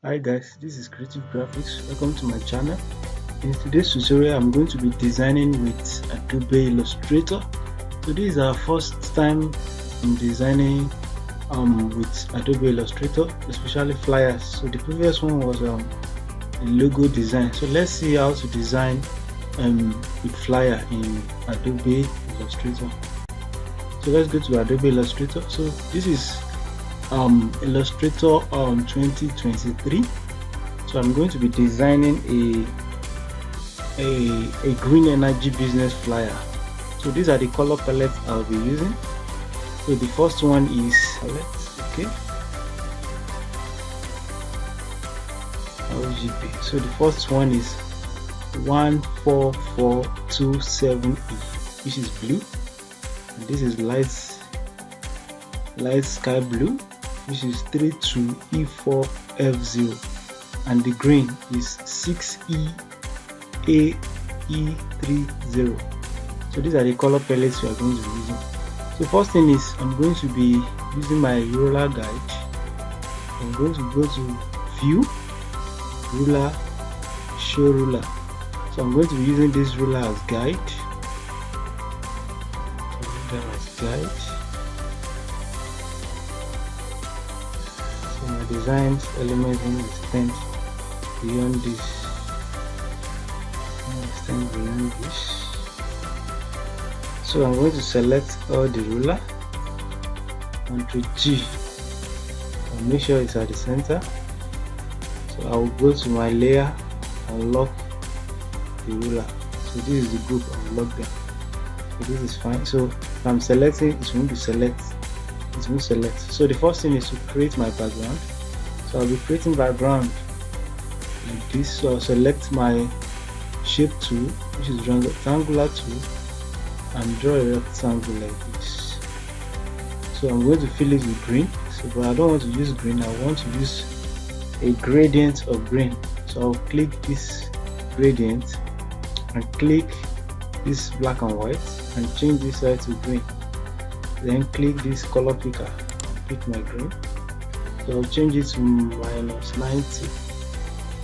Hi guys, this is Creative Graphics. Welcome to my channel. In today's tutorial, I'm going to be designing with Adobe Illustrator. So this is our first time in designing with Adobe Illustrator, especially flyers. So the previous one was a logo design. So let's see how to design with flyer in Adobe Illustrator. So let's go to Adobe Illustrator. So this is Illustrator 2023. So I'm going to be designing a green energy business flyer. So these are the color palettes I'll be using. So the first one is okay, RGB. So the first one is 14427E, which is blue, and this is light sky blue, which is 32E4F0, and the green is 6EAE30. So these are the color palettes we are going to be using. So first thing is I'm going to be using my ruler guide. I'm going to go to View, Ruler, Show Ruler. So I'm going to be using this ruler as guide. So my design element will extend beyond this. So I'm going to select all the ruler, Ctrl G, and make sure it's at the center. So I will go to my layer and lock the ruler. So this is the group, I will lock them. So this is fine. So if I'm selecting, it won't be select. It won't select. So the first thing is to create my background. So I'll be creating background like this. So I'll select my shape tool, which is rectangular tool, and draw a rectangle like this. So I'm going to fill it with green. So but I don't want to use green, I want to use a gradient of green. So I'll click this gradient and click this black and white and change this side to green. Then click this color picker and pick my green. So I'll change it to -90.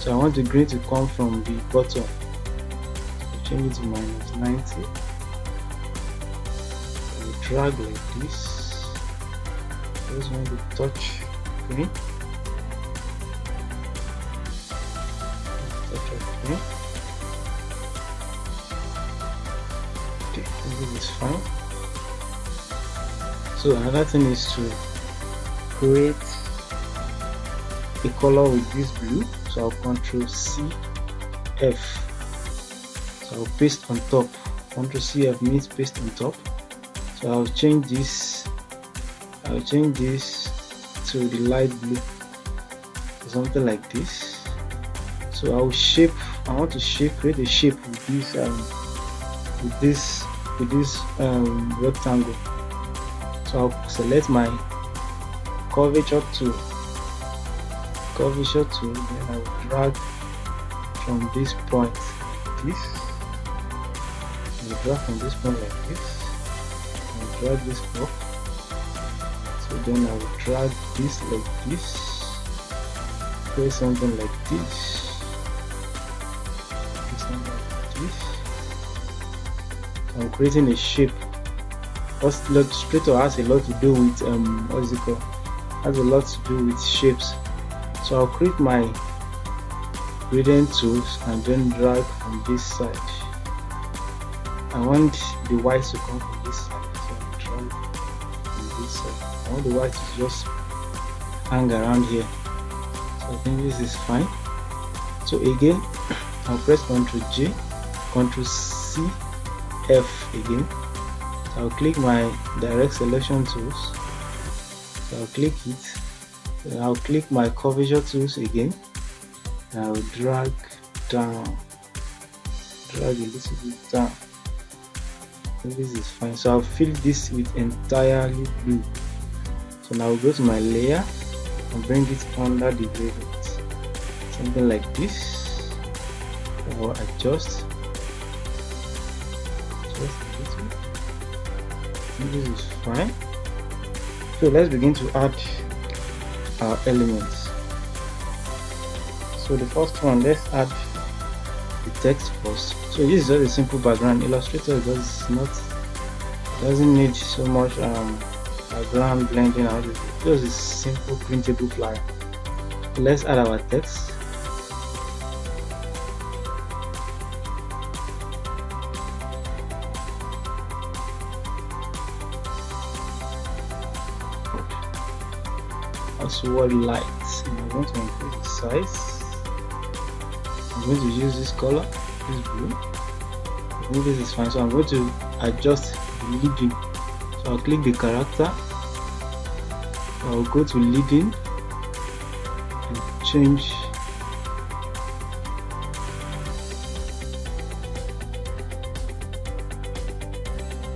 So I want the green to come from the bottom. I'll change it to -90. I'll drag like this. Just want to touch green. Okay, this is fine. So another thing is to create a color with this blue. So I'll Ctrl C F. So I'll paste on top. Ctrl C F means paste on top. So I'll change this. I'll change this to the light blue, something like this. So I'll shape. I want to create a shape with this rectangle. So I'll select my curvature tool. Then I will drag from this point like this. I will drag from this point like this. I will drag this up. So then I will drag this like this. Create something like this. I'm creating a shape. Illustrator has a lot to do with has a lot to do with shapes. So I'll create my gradient tools and then drag from this side. I want the white to come from this side, so I'll drag from this side. I want the white to just hang around here. So I think this is fine. So again, I'll press Ctrl J, Ctrl C F again. So I'll click my direct selection tools. So I'll click it. Then I'll click my curvature tools again. And I'll drag down, drag a little bit down. So this is fine. So I'll fill this with entirely blue. So now I'll go to my layer and bring it under the gradient, something like this. Or adjust a little. This is fine. So let's begin to add our elements. So the first one, let's add the text first. So this is just a simple background. Illustrator doesn't need so much background blending out. Just a simple printable flyer. So let's add our text. Also word lights. I'm going to increase the size. I'm going to use this color, this blue. I think this is fine. So I'm going to adjust the leading. So I'll click the character. I'll go to leading and change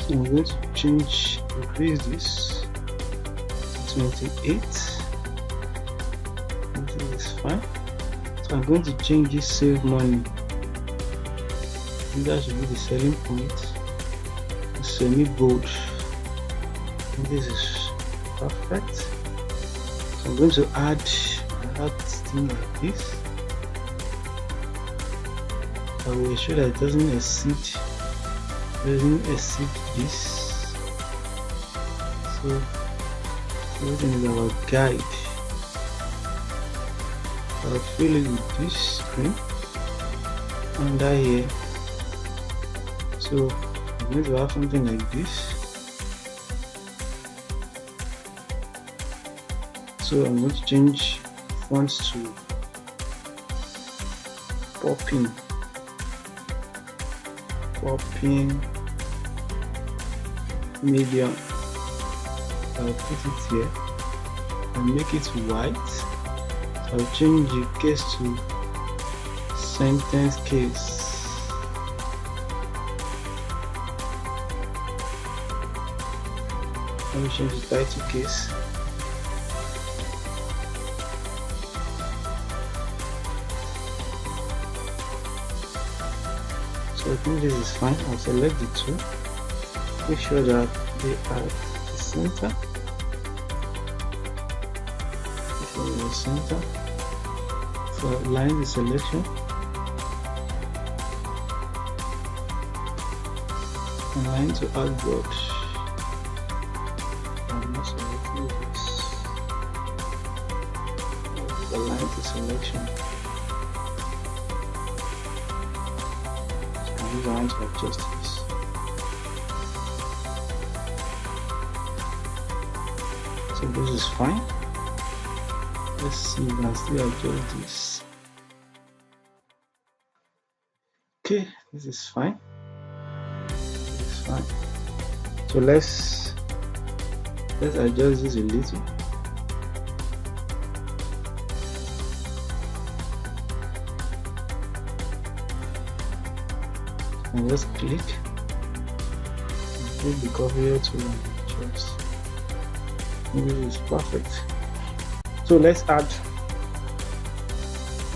so I'm going to increase this to 28. This is fine. So I'm going to change this save money. And that should be the selling point. Semi bold. This is perfect. So I'm going to add another thing like this. I will ensure that it doesn't exceed this. So everything is our guide. I'll fill it with this screen under here. So I'm going to have something like this. So I'm going to change fonts to popping medium. I'll put it here and make it white. I'll change the case to sentence case. Let me change the title case. So I think this is fine. I'll select the two. Make sure that they are the center. The center. So align the selection. Align to artboard. I'm not selecting this. Align the selection. I'm going to adjust this. So this is fine. Let's see if I can still adjust this. Okay, this is fine. This is fine. So let's adjust this a little. And just click the cover tool and adjust. This is perfect. So let's add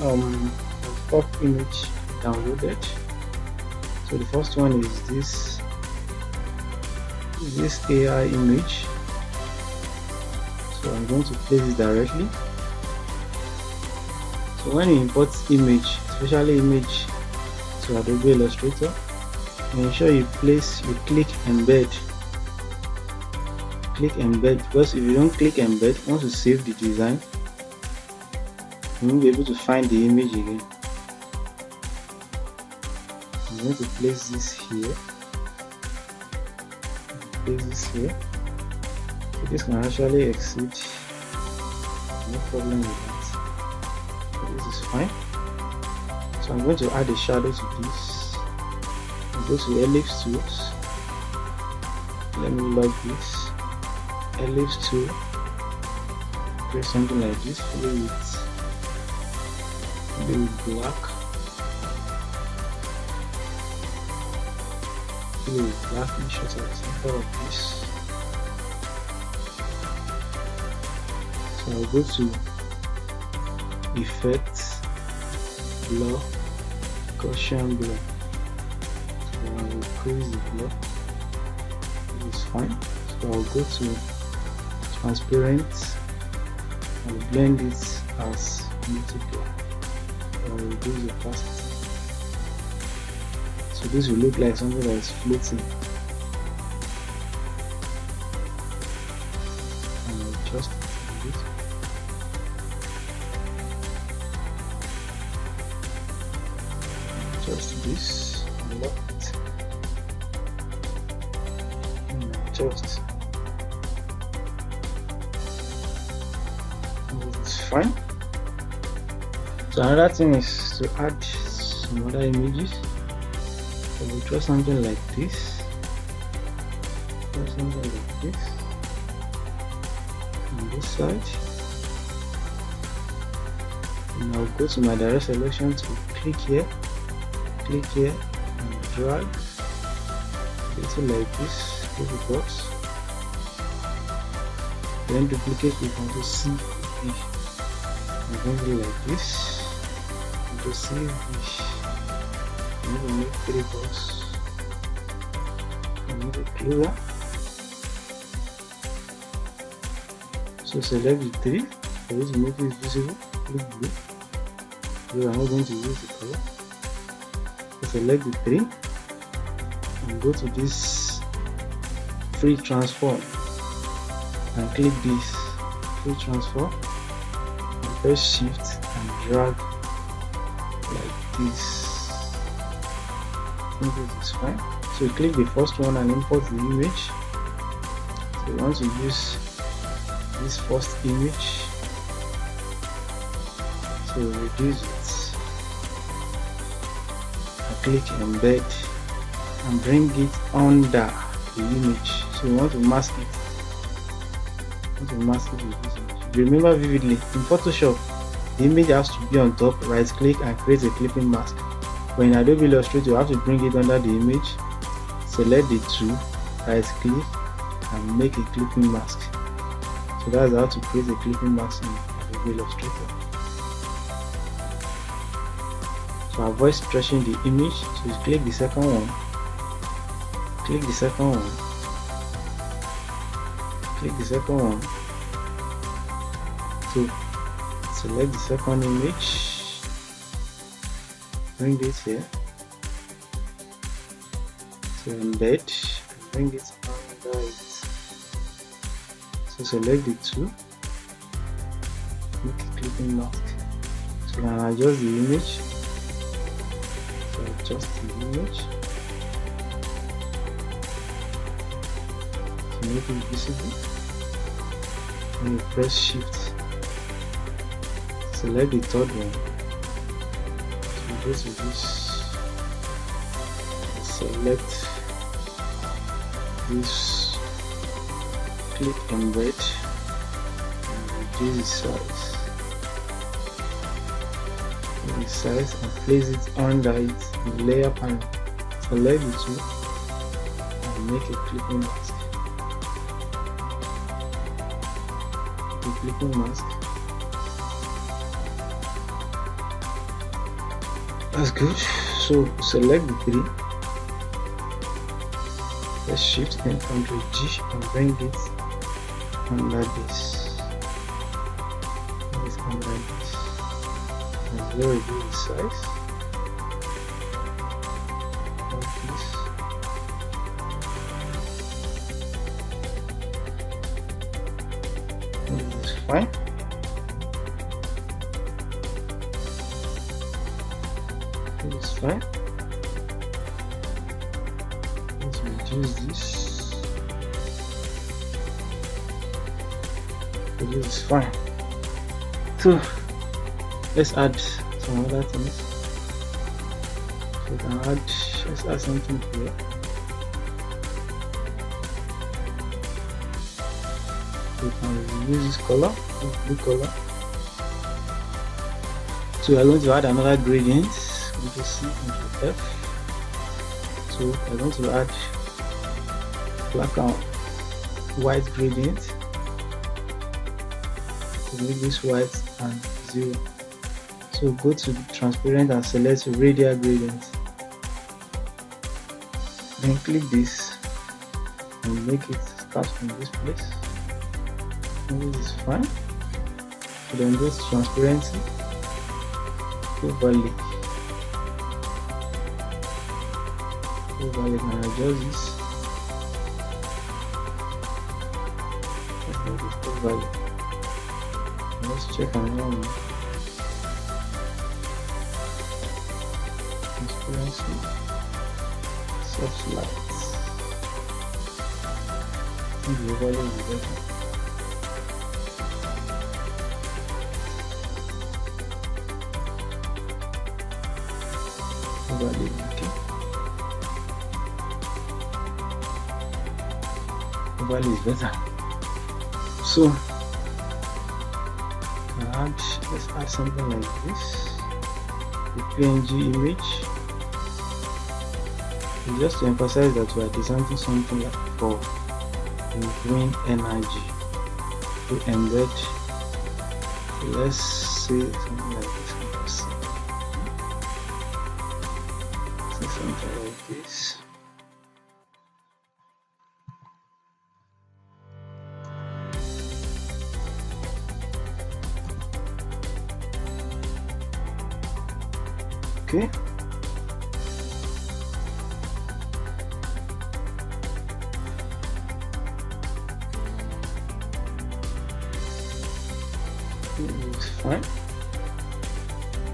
a pop image downloaded. So the first one is this AI image. So I'm going to place it directly. So when you import image, especially image to Adobe Illustrator, ensure you click embed. Click embed, because if you don't click embed, once you save the design, you won't be able to find the image again. I'm going to place this here. So this can actually exceed, no problem with that. So this is fine. So I'm going to add a shadow to this. I'll go to ellipse tools. Let me lock this. Ellipse tool. Create something like this. Fill it with black. Fill it with black. Make sure it's at the center of this. So I'll go to Effects, Blur, Gaussian Blur. So I'll increase the blur. This is fine. So I'll go to Transparent and blend it as multiply. and reduce opacity. So this will look like something that is floating. And I'll adjust it. Adjust this, lock it, and adjust. This is fine. So another thing is to add some other images. So we'll draw something like this. Draw something like this on this side. And I'll go to my direct selection to click here, and drag. It's like this, click the box. Then duplicate it onto C. I'm going to do like this. To see fish, I'm going to make 3 boxes. I'm going to close that. So select the 3 for it to make it visible. Click blue. So I'm not going to use the color. So select the 3 and go to this free transform and click this free transform and press shift and drag like this. I think this is fine. So click the first one and import the image. So we want to use this first image. So reduce it. I click embed and bring it under the image. So we want to mask it. With this image. Remember vividly, in Photoshop, the image has to be on top, right click and create a clipping mask. But in Adobe Illustrator, you have to bring it under the image, select the 2, right click and make a clipping mask. So that's how to create a clipping mask in Adobe Illustrator. So avoid stretching the image, so you click the second one, click the second one, click the second one. So select the second image, bring it here, so embed, bring it under it. So select the 2, make a clipping mask. So you can adjust the image. So adjust the image to make it visible. And you press shift. Select the third one. So go to this. Select this. Click embed and reduce the size. The size and place it under it in the layer panel. Select the 2 and make a clipping mask. The clipping mask. That's good. So select the 3. Let's shift and Ctrl G and bring it under this. It's under this. And here we do the size. Like this. And this is fine. This is fine. Let's reduce this. So this is fine. So let's add some other things. So we can add, let's add something here. We can use this color, this blue color. So we are going to add another gradient. Ctrl C, Ctrl F. So I'm going to add black and white gradient to make this white and 0. So go to transparent and select radial gradient. Then click this and make it start from this place. And this is fine. So then go to transparency. overlay. Overlay, can adjust this. Overlay. Let's check another one. Transparency. Soft lights. The overlay is better. Overlay, okay. Overlay is better. So let's add something like this. The PNG image. And just to emphasize that we are designing something like for green energy to embed. So let's say something like this. Something like this. Okay. It's fine.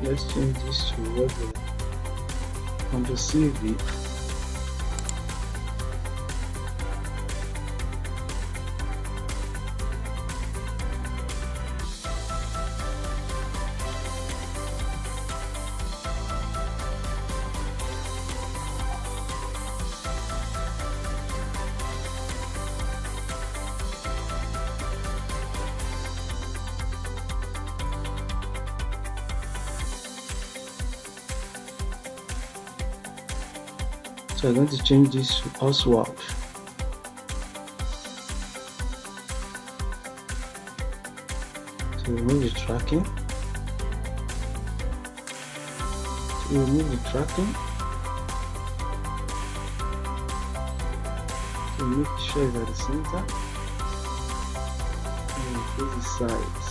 Let's change this to what we want to save it. So I'm going to change this to Oswald. So remove the tracking. So remove the tracking. So make sure it's at the center. And increase the size.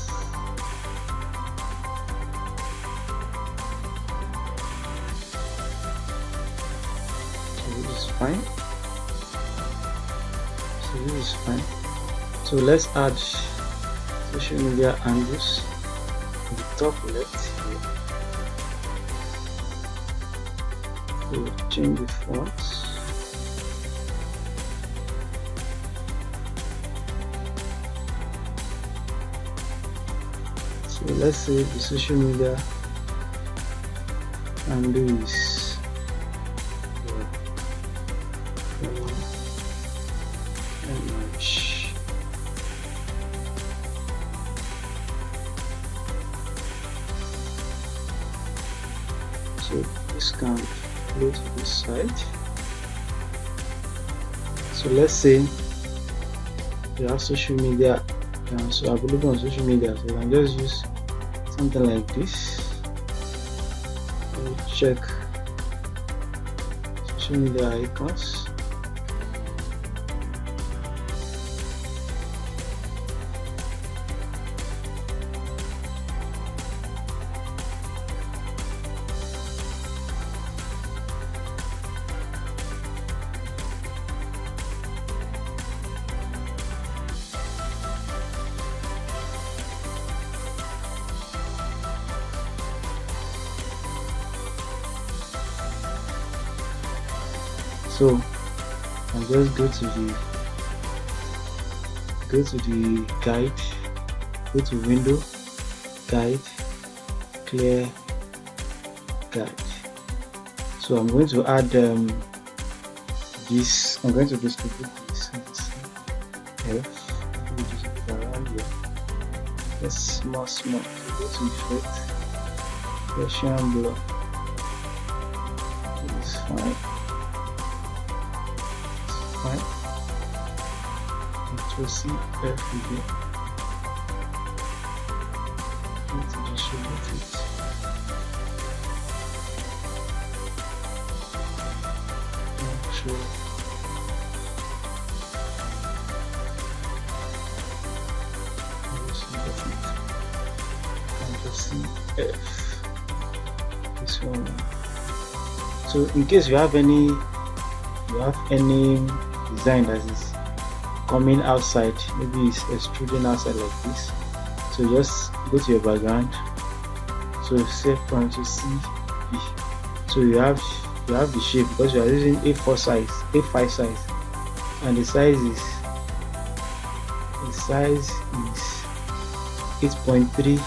Fine. So this is fine. So let's add social media handles to the top left here. We'll change the fonts. So let's say the social media handle is so this can go to this side. So let's say you have social media, so available on social media, so you can just use something like this. We'll check social media icons. So I'll just go to the guide, go to window, guide, clear guide. So I'm going to add this. I'm going to distribute this around here. Just small. So go to effect, Gaussian block. It's fine. Fine. Control C, F again. Need to distribute it. Control. Control C, F. next one. So in case you have any design that is coming outside, maybe it's extruding outside like this, so just go to your background, so say Ctrl C B. So you have the shape, because you are using A4 size, A5 size, and the size is 8.3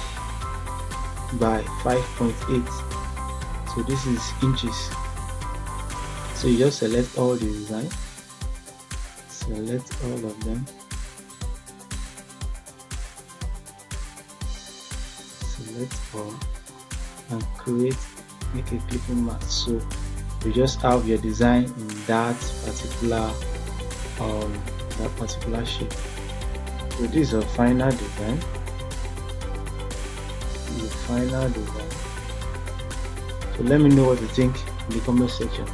by 5.8. so this is inches. So you just select all the design, select all of them, select all, and make a clipping mask. So you just have your design in that particular shape. So this is a final design. So let me know what you think in the comment section.